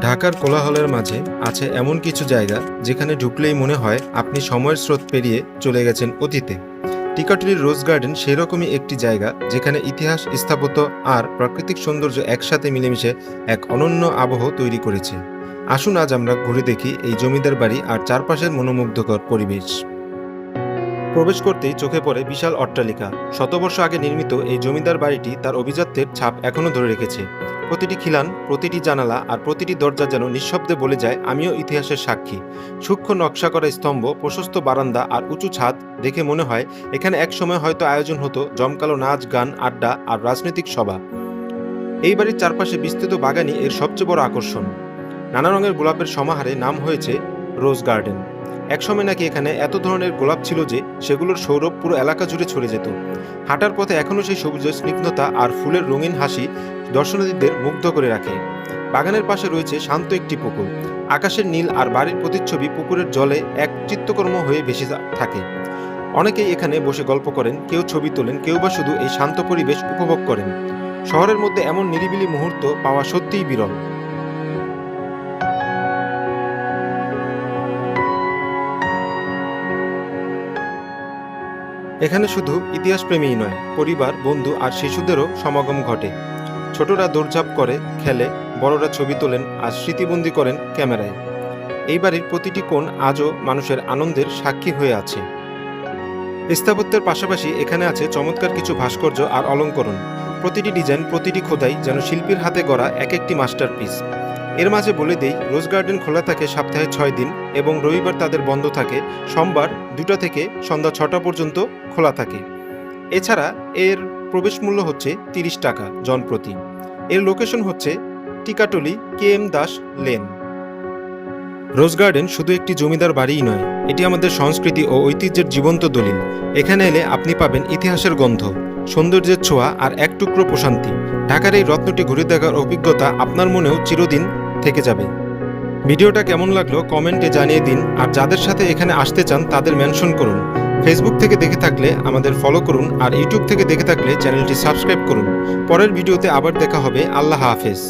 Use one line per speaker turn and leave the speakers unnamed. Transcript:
ঢাকার কোলাহলের মাঝে আছে এমন কিছু জায়গা যেখানে ঢুকলেই মনে হয় আপনি সময়ের স্রোত পেরিয়ে চলে গেছেন অতীতে। টিকাটুলির রোজ গার্ডেন সেরকমই একটি জায়গা যেখানে ইতিহাস, স্থাপত্য আর প্রাকৃতিক সৌন্দর্য একসাথে মিলেমিশে এক অনন্য আবহ তৈরি করেছে। আসুন আজ আমরা ঘুরে দেখি এই জমিদার বাড়ি আর চারপাশের মনোমুগ্ধকর পরিবেশ। প্রবেশ করতেই চোখে পড়ে বিশাল অট্টালিকা। শতবর্ষ আগে নির্মিত এই জমিদার বাড়িটি তার অভিজাত্যের ছাপ এখনও ধরে রেখেছে। প্রতিটি খিলান, প্রতিটি জানালা আর প্রতিটি দরজা যেন নিঃশব্দে বলে যায় আমিও ইতিহাসের সাক্ষী। সূক্ষ্ম নকশা করা স্তম্ভ, প্রশস্ত বারান্দা আর উঁচু ছাদ দেখে মনে হয় এখানে একসময় হয়তো আয়োজন হতো জমকালো নাচ, গান, আড্ডা আর রাজনৈতিক সভা। এই বাড়ির চারপাশে বিস্তৃত বাগানই এর সবচেয়ে বড় আকর্ষণ। নানা রঙের গোলাপের সমাহারে নাম হয়েছে রোজ গার্ডেন। একসময় নাকি এখানে এত ধরনের গোলাপ ছিল যে সেগুলোর সৌরভ পুরো এলাকা জুড়ে ছড়িয়ে যেত। হাঁটার পথে এখনও সেই সবুজের স্নিগ্ধতা আর ফুলের রঙিন হাসি দর্শনার্থীদের মুগ্ধ করে রাখে। বাগানের পাশে রয়েছে শান্ত একটি পুকুর। আকাশের নীল আর বাড়ির প্রতিচ্ছবি পুকুরের জলে এক চিত্তকর্ম হয়ে ভেসে থাকে। অনেকেই এখানে বসে গল্প করেন, কেউ ছবি তোলেন, কেউ বা শুধু এই শান্ত পরিবেশ উপভোগ করেন। শহরের মধ্যে এমন নিরিবিলি মুহূর্ত পাওয়া সত্যিই বিরল। এখানে শুধু ইতিহাসপ্রেমীই নয়, পরিবার, বন্ধু আর শিশুদেরও সমাগম ঘটে। ছোটরা দৌড়ঝাঁপ করে, খেলে, বড়রা ছবি তোলেন আর স্মৃতিবন্দী করেন ক্যামেরায়। এই বাড়ির প্রতিটি কোণ আজও মানুষের আনন্দের সাক্ষী হয়ে আছে। স্থাপত্যের পাশাপাশি এখানে আছে চমৎকার কিছু ভাস্কর্য আর অলঙ্করণ। প্রতিটি ডিজাইন, প্রতিটি খোদাই যেন শিল্পীর হাতে গড়া এক একটি মাস্টারপিস। এর মাঝে বলে দেই, রোজ গার্ডেন খোলা থাকে সপ্তাহে 6 দিন এবং রবিবার তাদের বন্ধ থাকে। সোমবার 2টা থেকে সন্ধ্যা 6টা পর্যন্ত খোলা থাকে। এছাড়া এর প্রবেশ মূল্য হচ্ছে 30 টাকা জনপ্রতি। এর লোকেশন হচ্ছে টিকাটুলি KM দাস লেন। রোজ গার্ডেন শুধু একটি জমিদার বাড়িই নয়, এটি আমাদের সংস্কৃতি ও ঐতিহ্যের জীবন্ত দলিল। এখানে এলে আপনি পাবেন ইতিহাসের গন্ধ, সৌন্দর্যের ছোঁয়া আর এক টুকরো প্রশান্তি। ঢাকার এই রত্নটি ঘুরে দেখার অভিজ্ঞতা আপনার মনেও চিরদিন থেকে যাবে। ভিডিওটা কেমন লাগলো কমেন্টে জানিয়ে দিন, আর যাদের সাথে এখানে আসতে চান তাদের মেনশন করুন। ফেসবুক থেকে দেখে থাকলে আমাদের ফলো করুন, আর ইউটিউব থেকে দেখে থাকলে চ্যানেলটি সাবস্ক্রাইব করুন। পরের ভিডিওতে আবার দেখা হবে। আল্লাহ হাফেজ।